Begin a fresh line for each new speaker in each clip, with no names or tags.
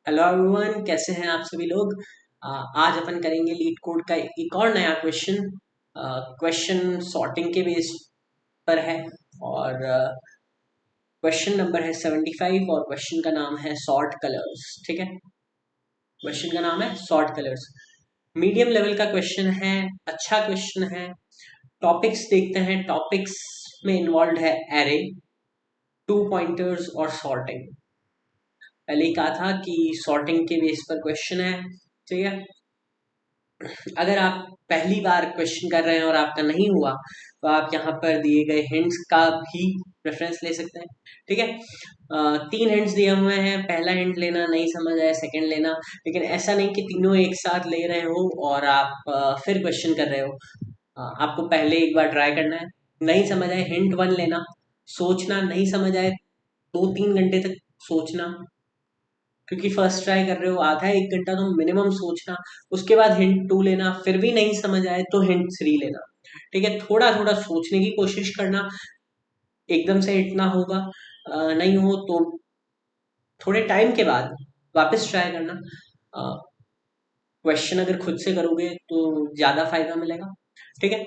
Hello everyone, कैसे हैं आप सभी लोग। आज अपन करेंगे लीड कोड का एक और नया क्वेश्चन। क्वेश्चन सॉर्टिंग के बेस पर है और क्वेश्चन नंबर है 75 और क्वेश्चन का नाम है सॉर्ट कलर्स। ठीक है, क्वेश्चन का नाम है सॉर्ट कलर्स। मीडियम लेवल का क्वेश्चन है, अच्छा क्वेश्चन है। टॉपिक्स देखते हैं। टॉपिक्स में इन्वॉल्व है एरे, टू पॉइंटर्स और सॉर्टिंग। पहले ही कहा था कि सॉर्टिंग के बेस पर क्वेश्चन है। ठीक है, अगर आप पहली बार क्वेश्चन कर रहे हैं और आपका नहीं हुआ तो आप यहाँ पर दिए गए हिंट्स का भी रेफरेंस ले सकते हैं। ठीक है, 3 हिंट्स दिए हुए हैं। पहला हिंट लेना, नहीं समझ आए सेकंड लेना, लेकिन ऐसा नहीं कि तीनों एक साथ ले रहे हो और आप फिर क्वेश्चन कर रहे हो। आपको पहले एक बार ट्राई करना है, नहीं समझ आए हिंट 1 लेना, सोचना, नहीं समझ आए 2-3 घंटे तक सोचना, क्योंकि फर्स्ट ट्राई कर रहे हो, आधा 1 घंटा तो मिनिमम सोचना। उसके बाद हिंट 2 लेना, फिर भी नहीं समझ आए तो हिंट 3 लेना। ठीक है, थोड़ा थोड़ा सोचने की कोशिश करना, एकदम से हिट ना होगा। नहीं हो तो थोड़े टाइम के बाद वापस ट्राई करना। क्वेश्चन अगर खुद से करोगे तो ज्यादा फायदा मिलेगा। ठीक है,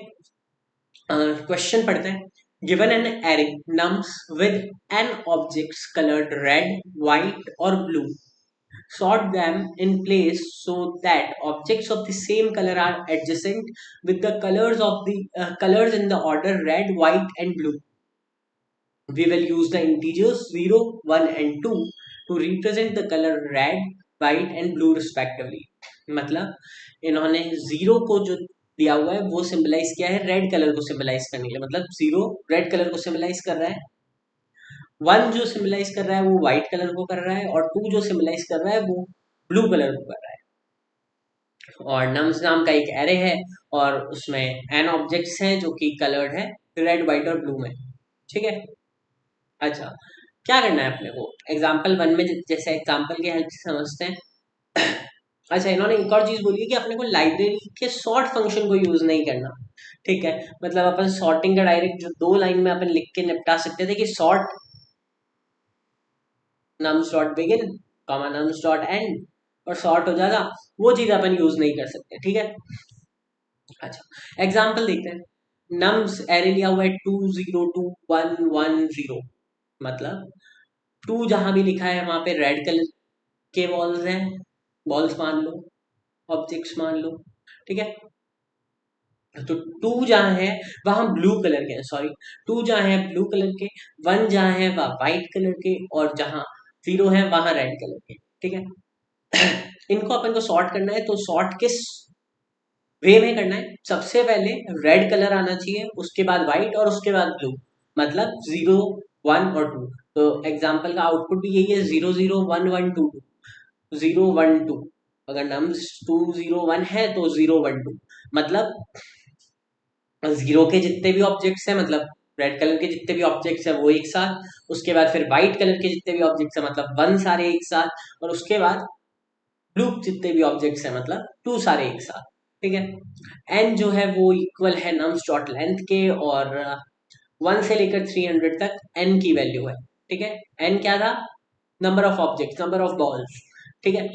क्वेश्चन पढ़ते हैं। Given an array nums with N objects coloured red, white और blue, sort them in place so that objects of the same color are adjacent with the colors of the colors in the order red, white and blue. We will use the integers 0, 1 and 2 to represent the color red, white and blue respectively. मतलब इन्होंने zero को जो दिया हुआ है वो symbolize किया है रेड कलर को सिंबलाइज करने के लिए। मतलब जीरो रेड कलर को सिंबलाइज कर रहा है, 1 जो सिंबलाइज कर रहा है वो व्हाइट कलर को कर रहा है और 2 जो सिंबलाइज कर रहा है वो ब्लू कलर को कर रहा है। और नम्स नाम का एक एरे है और उसमें एन ऑब्जेक्ट्स हैं जो कि कलर्ड है रेड, व्हाइट और ब्लू में। ठीक है, अच्छा क्या करना है अपने को एग्जाम्पल 1 में, जैसे एग्जाम्पल की हेल्प से समझते हैं। अच्छा, इन्होंने एक और चीज बोली है कि अपने को लाइब्रेरी के सॉर्ट फंक्शन को यूज नहीं करना। ठीक है, मतलब अपन सॉर्टिंग का डायरेक्ट जो 2 लाइन में अपन लिख के निपटा सकते थे कि sort nums dot begin comma nums dot and और सॉर्ट हो जाएगा, वो चीज अपन यूज नहीं कर सकते। ठीक है, अच्छा एग्जाम्पल देखते हैं। नम्स एरे लिया हुआ है 2 0 2 1 1 0, मतलब 2 जहां भी लिखा है वहां पे रेड कलर के बॉल्स हैं, बॉल्स मान लो, ऑब्जेक्ट्स मान लो। ठीक है, तो 2 जहां है वहां ब्लू कलर के, सॉरी 2 जहां है ब्लू कलर के, 1 जहां है वह व्हाइट कलर के और जहां 0 है वहां रेड कलर के। ठीक है, इनको अपन को सॉर्ट करना है, तो सॉर्ट किस वे में करना है। सबसे पहले रेड कलर आना चाहिए, उसके बाद व्हाइट और उसके बाद ब्लू, मतलब 0 1 और 2। तो एग्जाम्पल का आउटपुट भी यही है, 0 0 1 1 2 2, 0 1 2। अगर नम्स 2 0 1 है तो 0 1 2, मतलब जीरो के जितने भी ऑब्जेक्ट्स हैं, मतलब रेड कलर के जितने भी ऑब्जेक्ट्स हैं वो एक साथ, उसके बाद फिर व्हाइट कलर के जितने भी ऑब्जेक्ट्स हैं मतलब 1 सारे एक साथ, और उसके बाद ब्लू जितने भी ऑब्जेक्ट्स हैं मतलब 2 सारे एक साथ। ठीक है, एन जो है वो इक्वल है नम्स डॉट लेंथ के, और 1 से लेकर 300 तक एन की वैल्यू है। ठीक है, एन क्या था, number of objects, number of balls. ठीक है,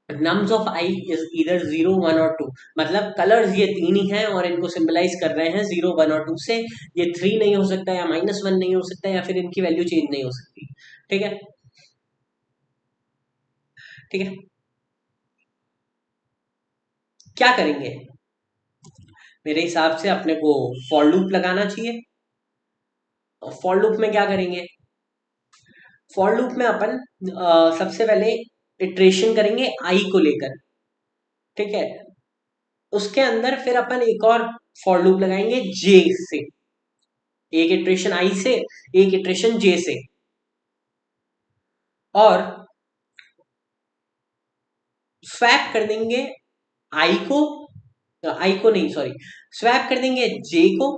नम्स ऑफ आई इज इधर 0 1 और 2, मतलब कलर्स ये 3 ही हैं और इनको सिंबलाइज कर रहे हैं 0 1 और 2 से। ये 3 नहीं हो सकता या -1 नहीं हो सकता या फिर इनकी वैल्यू चेंज नहीं हो सकती। ठीक है, ठीक है, क्या करेंगे, मेरे हिसाब से अपने को फॉर लूप लगाना चाहिए। फॉर लूप में क्या करेंगे, फॉर लूप में अपन सबसे पहले इटरेशन करेंगे आई को लेकर। ठीक है, उसके अंदर फिर अपन एक और फॉर लूप लगाएंगे जे से, एक इटरेशन आई से, एक इटरेशन जे से, और स्वैप कर देंगे आई को नहीं, सॉरी, स्वैप कर देंगे जे को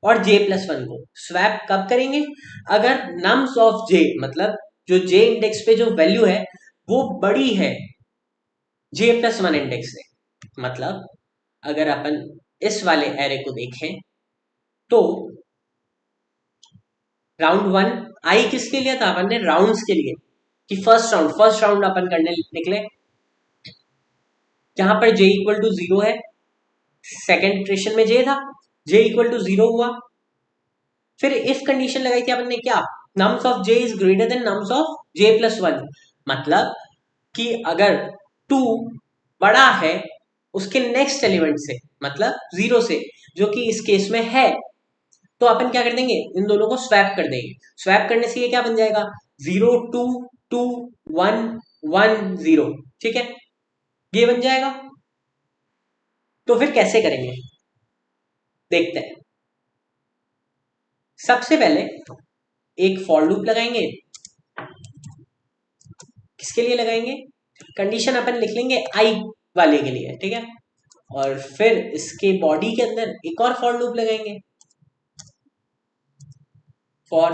और J+1 को। स्वैप कब करेंगे, अगर नम्स ऑफ जे, मतलब जो जे इंडेक्स पे जो वैल्यू है वो बड़ी है J+1 इंडेक्स से। मतलब अगर अपन इस वाले एरे को देखें तो राउंड 1 आई किसके लिए था, अपन ने राउंड्स के लिए, कि फर्स्ट राउंड अपन करने निकले, जहां पर जे इक्वल टू जीरो है, सेकेंड इटरेशन में जे था, जे इक्वल टू जीरो हुआ, फिर इफ कंडीशन लगाई थी अपन ने क्या, nums of J is greater than nums of J plus one, मतलब कि अगर टू बड़ा है उसके नेक्स्ट एलिमेंट से, मतलब जीरो से, जो कि इस केस में है, तो अपन क्या कर देंगे, इन दोनों को स्वैप कर देंगे। स्वैप करने से ये क्या बन जाएगा, zero two two one one zero, ठीक है, ये बन जाएगा। तो फिर कैसे करेंगे देखते हैं। सबसे पहले एक फॉर लूप लगाएंगे। किसके लिए लगाएंगे, कंडीशन अपन लिख लेंगे आई वाले के लिए, ठीक है, और फिर इसके बॉडी के अंदर एक और फॉर लूप लगाएंगे। फॉर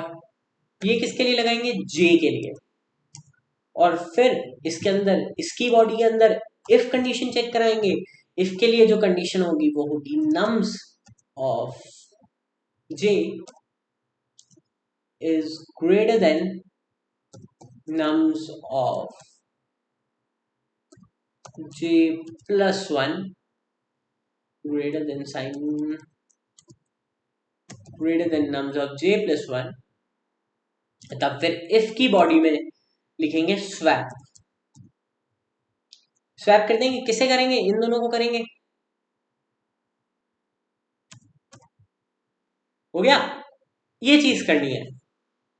ये किसके लिए लगाएंगे, जे के लिए, और फिर इसके अंदर इसकी बॉडी के अंदर इफ कंडीशन चेक कराएंगे। इफ के लिए जो कंडीशन होगी वो होगी nums of J is greater than nums of j plus 1 greater than sign greater than nums of j plus 1, तब फिर if की बॉडी में लिखेंगे स्वैप। स्वैप कर देंगे, किसे करेंगे, इन दोनों को करेंगे। हो गया, ये चीज करनी है।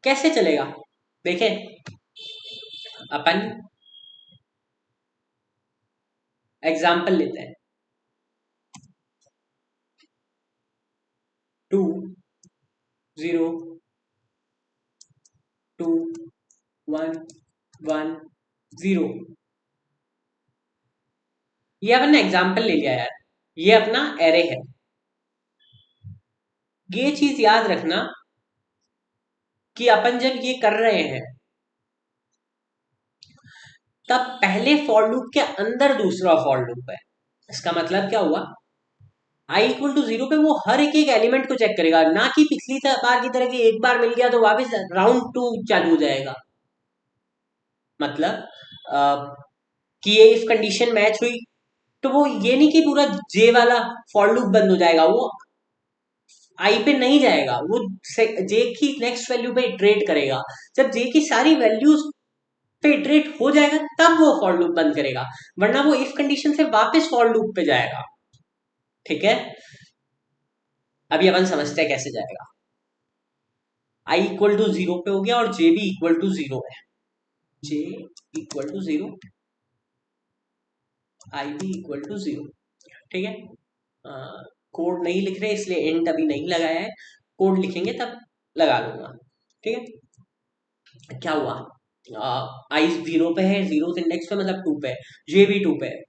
कैसे चलेगा देखें, अपन एग्जाम्पल लेते हैं। 2 0 2 1 1 0, ये अपन ने एग्जाम्पल ले लिया यार, ये अपना एरे है। ये चीज याद रखना कि अपन जब ये कर रहे हैं तब पहले फॉर लूप के अंदर दूसरा फॉर लूप है। इसका मतलब क्या हुआ, आई इक्वल टू जीरो पे वो हर एक एलिमेंट को चेक करेगा, ना कि पिछली बार की तरह कि एक बार मिल गया तो वापस राउंड टू चालू हो जाएगा। मतलब कि ये इफ कंडीशन मैच हुई तो वो ये नहीं कि पूरा जे वाला फॉर लूप बंद हो जाएगा, वो आई पे नहीं जाएगा, वो जे की नेक्स्ट वैल्यू पे इटरेट करेगा। जब जे की सारी वैल्यूज पे इटरेट हो जाएगा तब वो फॉर लूप बंद करेगा, वरना वो इफ कंडीशन से वापस फॉर लूप पे जाएगा। ठीक है, अभी अपन समझते हैं कैसे जाएगा। आई इक्वल टू जीरो पे हो गया और जे भी इक्वल टू जीरो है, जे इक्वल टू जीरो, आई भी इक्वल टू जीरो, ठीक है। कोड नहीं लिख रहे इसलिए एंड अभी नहीं लगाया है, कोड लिखेंगे तब लगा लूंगा, ठीक है। क्या हुआ, आई जीरो पे है, जीरो इंडेक्स पे मतलब टू पे है, जे भी टू पे है।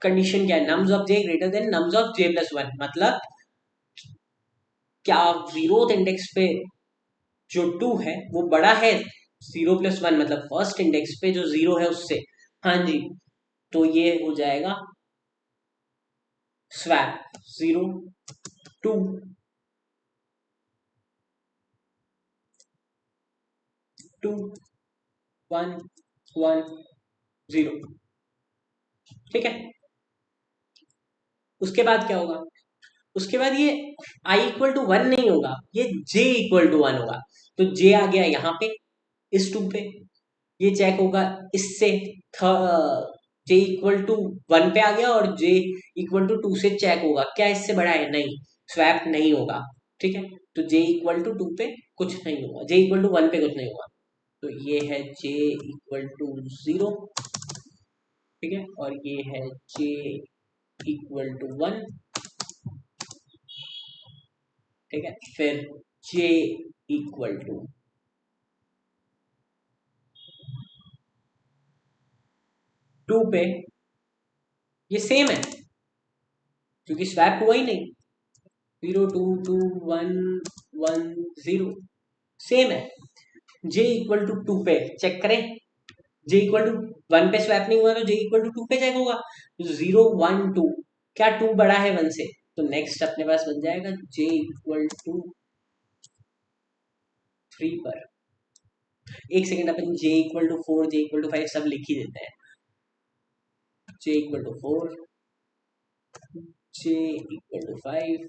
कंडीशन क्या है, nums of J greater than nums of J plus one, मतलब क्या जीरो इंडेक्स पे जो टू है वो बड़ा है जीरो प्लस वन, मतलब फर्स्ट इंडेक्स पे जो जीरो है उससे। हाँ जी, तो ये हो जाएगा swap zero two two one one zero, ठीक है। उसके बाद क्या होगा, उसके बाद ये आई इक्वल टू वन नहीं होगा, ये जे इक्वल टू वन होगा। तो जे आ गया यहाँ पे इस टू पे, ये चेक होगा इससे, जे इक्वल टू वन पे आ गया और जे इक्वल टू टू से चेक होगा क्या इससे बड़ा है, नहीं, स्वैप नहीं होगा, ठीक है। तो जे इक्वल टू टू पे कुछ नहीं होगा, जे इक्वल टू वन पे कुछ नहीं होगा, तो ये है जे इक्वल टू जीरो, ठीक है, और ये है जे इक्वल टू वन, ठीक है। फिर जे इक्वल टू टू पे ये सेम है क्योंकि स्वैप हुआ ही नहीं, zero two two one one zero same है। जे इक्वल टू टू पे चेक करें, जे इक्वल टू वन पे स्वैप नहीं हुआ तो जे इक्वल टू टू पे चेक होगा, जीरो वन टू, क्या टू बड़ा है वन से, तो नेक्स्ट अपने पास बन जाएगा जे इक्वल टू थ्री पर, एक सेकेंड, अपन j=4 j=5 सब लिख ही देते हैं। j=4 j=5,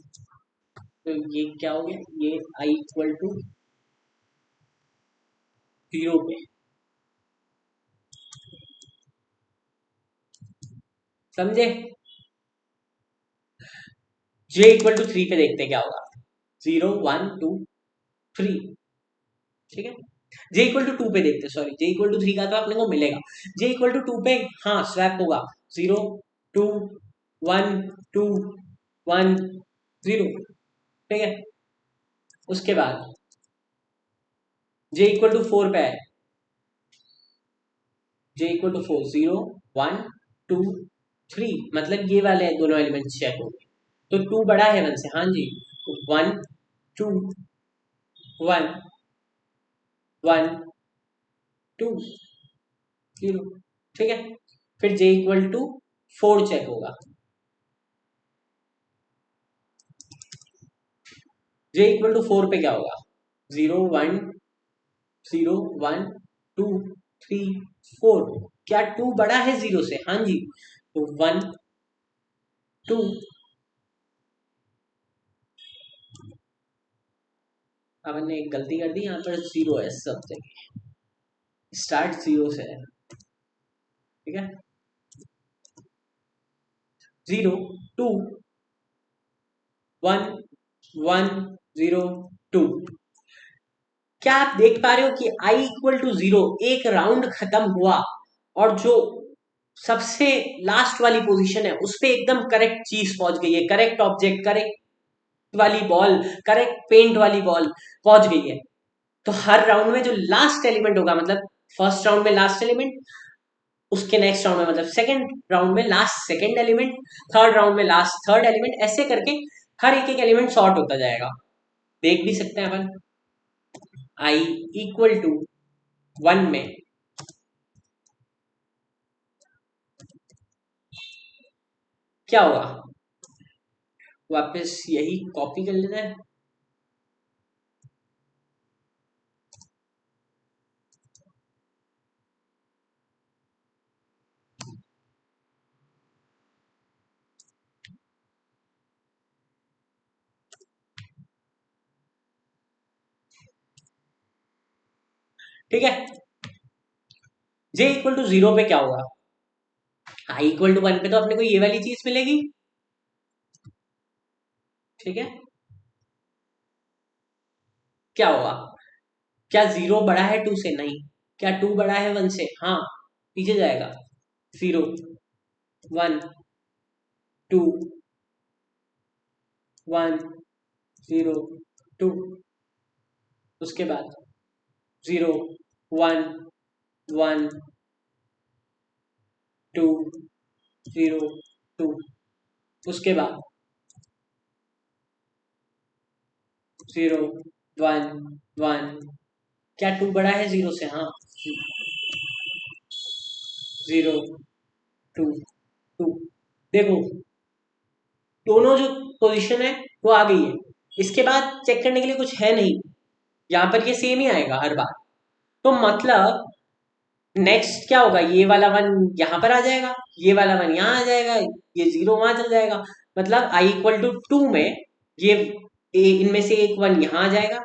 तो ये क्या हो गया, ये i=0 पे, समझे। j=3 पे देखते हैं क्या होगा, 0 1 2 3, ठीक है। j=2 पे देखते हैं, सॉरी j=3 का तो अपने को मिलेगा, j=2 पे हाँ स्वैप होगा, 0 2 1 2 1 0, ठीक है। उसके बाद j=4 पे आए, j=4 0 1 2 3, मतलब ये वाले दोनों एलिमेंट्स चेक होंगे, तो 2 बड़ा है 1 से, हाँ जी, तो 1 2 1 1 2 0, ठीक है। फिर j=4 चेक होगा, j=4 पे क्या होगा, 0 1 0 1 2 3 4, क्या 2 बड़ा है 0 से, हाँ जी, तो 1 2, अब हमने एक गलती कर दी, यहाँ पर 0 है सब जगह, स्टार्ट 0 से है, ठीक है। 0 2 1 1 0 2, क्या आप देख पा रहे हो कि i=0 एक राउंड खत्म हुआ, और जो सबसे लास्ट वाली पोजीशन है उस पे एकदम करेक्ट चीज पहुंच गई है, करेक्ट ऑब्जेक्ट, करेक्ट वाली बॉल, करेक्ट पेंट वाली बॉल पहुंच गई है। तो हर राउंड में जो लास्ट एलिमेंट होगा, मतलब फर्स्ट राउंड में लास्ट एलिमेंट, उसके नेक्स्ट राउंड में मतलब सेकंड राउंड में last second element, third round में लास्ट थर्ड एलिमेंट, ऐसे करके हर एक एक एलिमेंट सॉर्ट होता जाएगा। देख भी सकते हैं अपन, i=1 में क्या होगा, वापस यही कॉपी कर लेना है, ठीक है। j=0 पे क्या होगा, i=1 पे तो अपने को ये वाली चीज मिलेगी, ठीक है। क्या होगा, क्या 0 बड़ा है 2 से, नहीं। क्या 2 बड़ा है 1 से, हाँ, पीछे जाएगा, 0 1 2 1 0 2, उसके बाद 0 1 1 2 0 2, उसके बाद 0 1 1, क्या 2 बड़ा है 0 से, हाँ, 0 2 2, देखो दोनों जो पोजीशन है वो आ गई है, इसके बाद चेक करने के लिए कुछ है नहीं, यहाँ पर ये सेम ही आएगा हर बार, तो मतलब नेक्स्ट क्या होगा, ये वाला 1 यहाँ पर आ जाएगा, ये वाला 1 यहाँ आ जाएगा, ये 0 वहां चल जाएगा, मतलब i=2 में ये इनमें से एक 1 यहाँ आ जाएगा,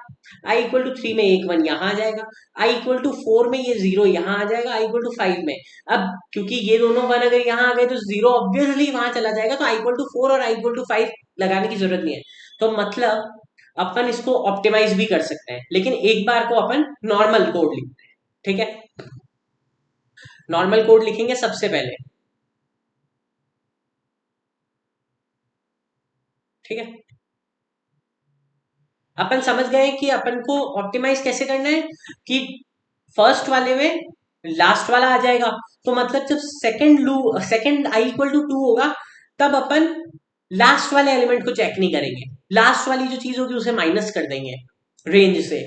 i=3 में एक 1 यहाँ आ जाएगा, i=4 में ये 0 यहाँ आ जाएगा, i=5 में, अब क्योंकि ये दोनों 1 अगर यहाँ आ गए तो 0 ऑब्वियसली वहां चला जाएगा, तो i=4 और i=5 लगाने की जरूरत नहीं है, तो मतलब अपन इसको ऑप्टिमाइज भी कर सकते हैं, लेकिन एक बार को अपन नॉर्मल कोड लिखते हैं, ठीक है। नॉर्मल कोड लिखेंगे सबसे पहले, ठीक है। अपन समझ गए कि अपन को ऑप्टिमाइज कैसे करना है, कि फर्स्ट वाले में लास्ट वाला आ जाएगा, तो मतलब जब सेकंड i=2 होगा, तब अपन लास्ट वाले एलिमेंट को चेक नहीं करेंगे, लास्ट वाली जो चीज होगी उसे माइनस कर देंगे रेंज से,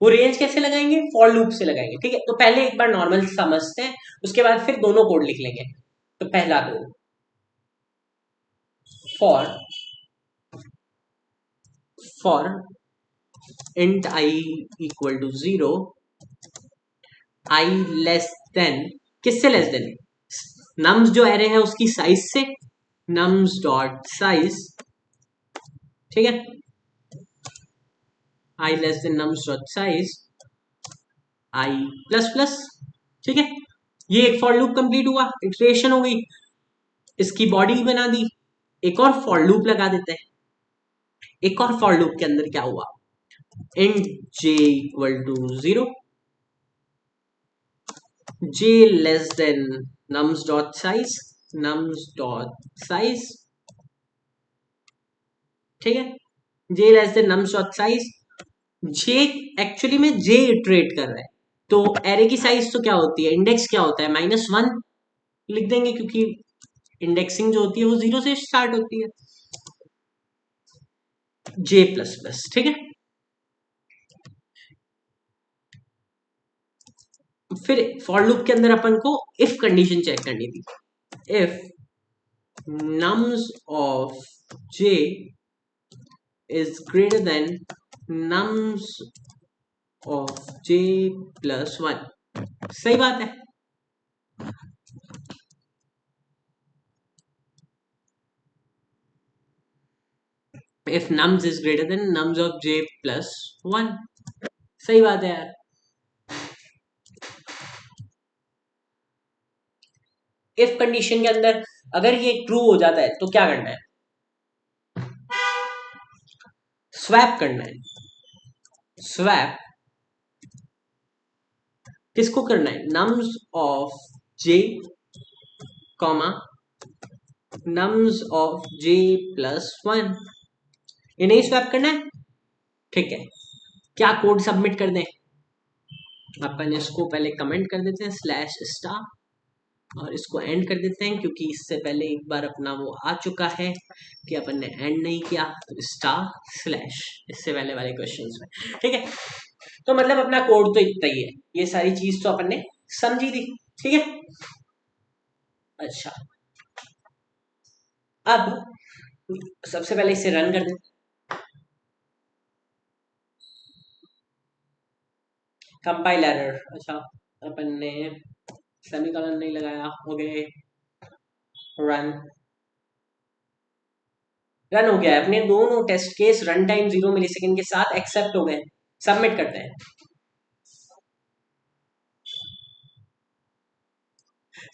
वो रेंज कैसे लगाएंगे, फॉर लूप से लगाएंगे, ठीक है। तो पहले एक बार नॉर्मल समझते हैं, उसके बाद फिर दोनों कोड लिख लेंगे। तो पहला code, for for int i = 0 i less than, किससे लेस देन, नम्स जो एरे है उसकी साइज से, नम्स डॉट साइज, ठीक है, i less than nums dot size i plus plus, ठीक है। ये एक फॉर लूप कंप्लीट हुआ, इटरेशन हो गई, इसकी बॉडी बना दी। एक और फॉर लूप लगा देते हैं। एक और फॉर लूप के अंदर क्या हुआ, int j equal to 0, j less than nums dot size, nums dot size, ठीक है, j less than nums dot size. j actually में j इटरेट कर रहा है, तो एरे की साइज तो क्या होती है, इंडेक्स क्या होता है, -1 लिख देंगे, क्योंकि इंडेक्सिंग जो होती है वो 0 से स्टार्ट होती है, j प्लस प्लस, ठीक है। फिर फॉर लूप के अंदर अपन को इफ कंडीशन चेक करनी थी, if nums of j is greater than nums of j plus 1, सही बात है। if nums is greater than nums of j plus 1, सही बात है यार। इफ कंडीशन के अंदर अगर ये ट्रू हो जाता है तो क्या करना है, स्वैप करना है। स्वैप किसको करना है, nums of j comma nums of j plus 1, ये नहीं स्वैप करना है, ठीक है। क्या कोड सबमिट कर दें, अपन इसको पहले कमेंट कर देते हैं स्लैश स्टार, और इसको एंड कर देते हैं, क्योंकि इससे पहले एक बार अपना वो आ चुका है कि अपन ने एंड नहीं किया, तो स्टार स्लैश इससे पहले वाले क्वेश्चंस में, ठीक है। तो मतलब अपना कोड तो इतना ही है, ये सारी चीज तो अपन ने समझी थी, ठीक है। अच्छा, अब सबसे पहले इसे रन कर दें, कंपाइल एरर, अच्छा अपन ने सेमीकोलन नहीं लगाया, हो गए रन, रन हो गया है, अपने दोनों test case run time 0 millisecond के साथ एक्सेप्ट हो गए। सबमिट करते हैं,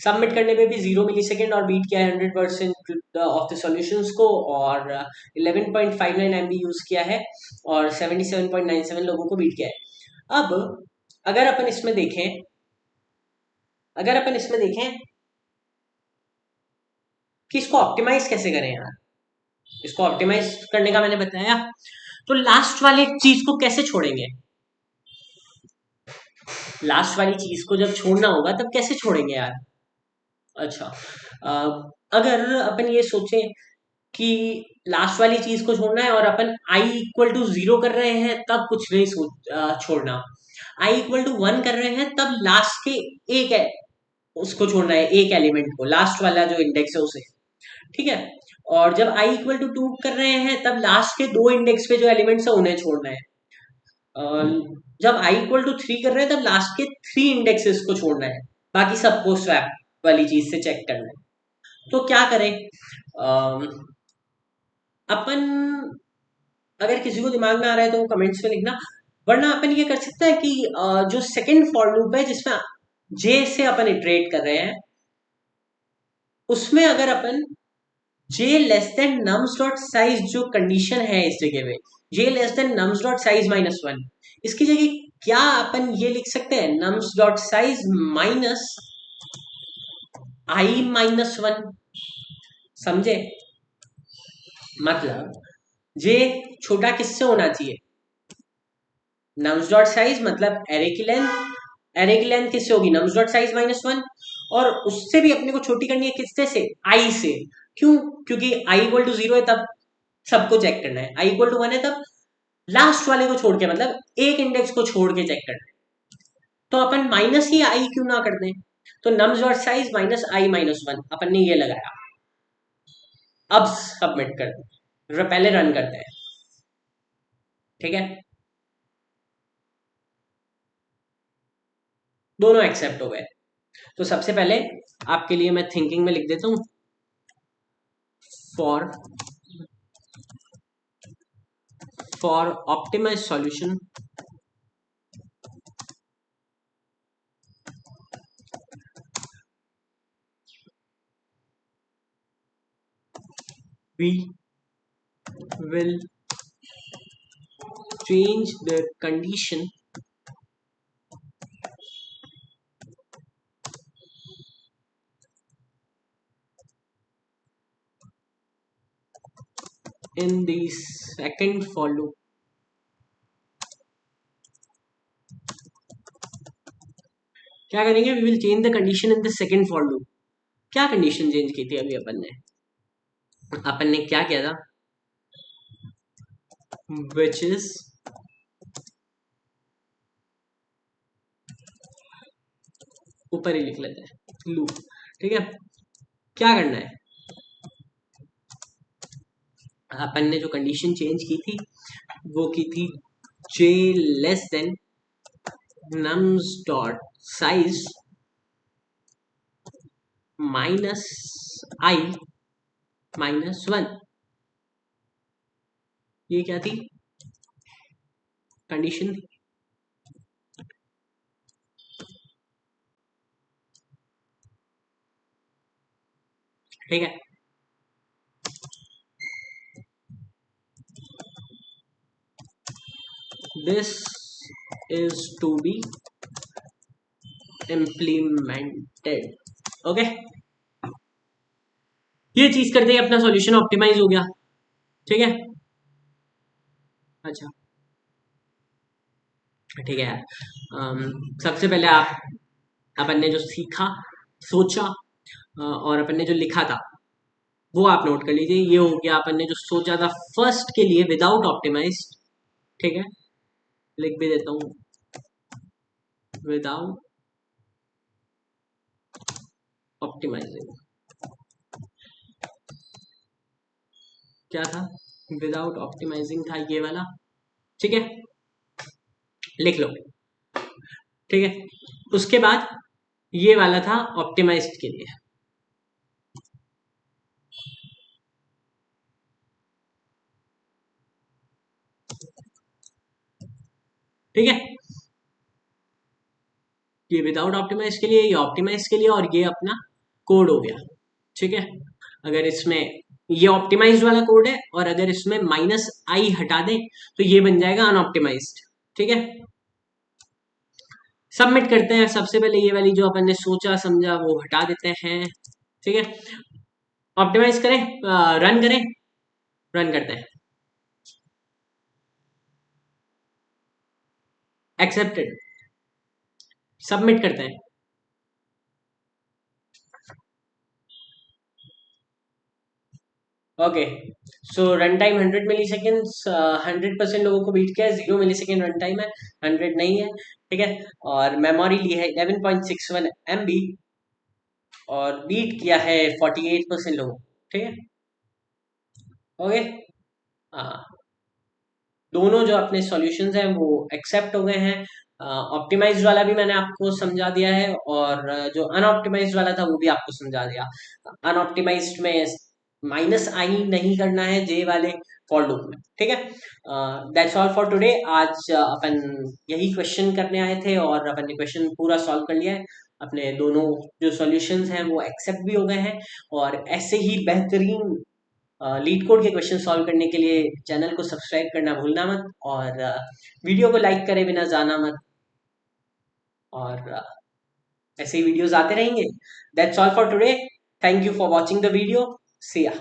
सबमिट करने में भी 0 मिलीसेकंड और बीट किया है 100% ऑफ द सॉल्यूशंस को, और 11.59 MB यूज किया है, और 77.97 लोगों को बीट किया है। अब अगर अपन इसमें देखें, अगर अपन इसमें देखें कि इसको ऑप्टिमाइज कैसे करें यार, इसको ऑप्टिमाइज करने का मैंने बताया, तो लास्ट वाले चीज को कैसे छोड़ेंगे, लास्ट वाली चीज को जब छोड़ना होगा तब कैसे छोड़ेंगे यार। अच्छा, अगर अपन ये सोचें कि लास्ट वाली चीज को छोड़ना है और अपन आई इक्वल टू 0 कर रहे हैं, तब कुछ नहीं छोड़ना। आई इक्वल टू 1 कर रहे हैं तब लास्ट के एक है उसको छोड़ना है, एक एलिमेंट को, लास्ट वाला जो इंडेक्स है उसे, ठीक है। और जब आई इक्वल टू 2 कर रहे हैं तब लास्ट के दो इंडेक्स पे जो एलिमेंट्स है उन्हें छोड़ना है। जब आई इक्वल टू 3 कर रहे हैं तब लास्ट के 3 इंडेक्सेस को छोड़ना है, बाकी सबको स्वैप वाली चीज से चेक करना है। तो क्या करें, अपन अगर किसी को दिमाग में आ रहा है तो वो कमेंट्स में लिखना, वरना अपन ये कर सकता है कि जो सेकंड फॉर लूप है जिसमें जे से अपन इटरेट कर रहे हैं, उसमें अगर अपन j less than nums dot size जो कंडीशन है इस जगह में, j less than nums dot size -1, इसकी जगह क्या अपन ये लिख सकते हैं, nums dot size minus i -1, समझे, मतलब j छोटा किससे होना चाहिए, nums डॉट साइज मतलब एरे की लेंथ, एरे की लेंथ किससे होगी, nums डॉट साइज -1, और उससे भी अपने को छोटी करनी है किससे से, i से, क्यों, क्योंकि i इक्वल टू 0 है तब सबको चेक करना है, i इक्वल टू 1 है तब लास्ट वाले को छोड़ के, मतलब एक इंडेक्स को छोड़ के चेक करना है। तो अपन माइनस ही आई क्यों ना कर दें, तो nums डॉट साइज माइनस आई -1 अपन ने ये लगाया। अब सबमिट कर दें, पहले रन करते हैं, ठीक है। दोनों एक्सेप्ट हो गए। तो सबसे पहले आपके लिए मैं थिंकिंग में लिख देता हूं, for optimize solution we will change the condition in the second for loop। क्या करेंगे, we will change the condition in the second for loop. क्या कंडीशन चेंज की थी अभी अपन ने क्या किया था, विच इज ऊपर ही लिख लेते हैं लूप। ठीक है, क्या करना है, अपन ने जो कंडीशन चेंज की थी वो की थी j less than nums dot size minus i minus 1। ये क्या थी, कंडीशन थी। ठीक है, this is to be implemented। Okay, ये चीज करते ही अपना सॉल्यूशन ऑप्टिमाइज हो गया। ठीक है, अच्छा ठीक है यार। सबसे पहले आप अपन ने जो सीखा, सोचा और अपन ने जो लिखा था वो आप नोट कर लीजिए। ये हो गया अपन ने जो सोचा था फर्स्ट के लिए विदाउट ऑप्टिमाइज। ठीक है, लिख भी देता हूँ, विदाउट ऑप्टिमाइजिंग। क्या था, विदाउट ऑप्टिमाइजिंग था ये वाला। ठीक है, लिख लो। ठीक है, उसके बाद ये वाला था ऑप्टिमाइज्ड के लिए। ठीक है, ये विदाउट ऑप्टिमाइज के लिए, ये ऑप्टिमाइज के लिए, और ये अपना कोड हो गया। ठीक है, अगर इसमें ये ऑप्टिमाइज वाला कोड है और अगर इसमें माइनस आई हटा दें तो ये बन जाएगा अनऑप्टिमाइज्ड। ठीक है, सबमिट करते हैं। सबसे पहले ये वाली जो अपन ने सोचा समझा वो हटा देते हैं। ठीक है, ऑप्टिमाइज करें, रन करें, रन करते हैं, एक्सेप्टेड, सबमिट करते हैं। ओके, सो रन टाइम 100 मिली सेकेंड्स, 100% लोगों को बीट किया है, 0 मिली सेकेंड रन टाइम है, 100 नहीं है। ठीक है, और मेमोरी ली है 11.61 MB और बीट किया है 48% लोगों। ठीक है, ओके, हाँ, दोनों जो अपने सॉल्यूशंस हैं वो एक्सेप्ट हो गए हैं। ऑप्टिमाइज वाला भी मैंने आपको समझा दिया है और जो अनऑप्टिमाइज वाला था वो भी आपको समझा दिया। अनऑप्टिमाइज्ड में माइनस आई नहीं करना है जे वाले फॉर लूप में। ठीक है, दैट्स ऑल फॉर टुडे। आज अपन यही क्वेश्चन करने आए थे और अपन ने क्वेश्चन पूरा सॉल्व कर लिया है। अपने दोनों जो सॉल्यूशंस हैं वो एक्सेप्ट भी हो गए हैं और ऐसे ही बेहतरीन लीड कोड के क्वेश्चन सॉल्व करने के लिए चैनल को सब्सक्राइब करना भूलना मत और वीडियो को लाइक करे बिना जाना मत। और ऐसे ही वीडियोस आते रहेंगे। That's all for today, thank you for watching the video, see या।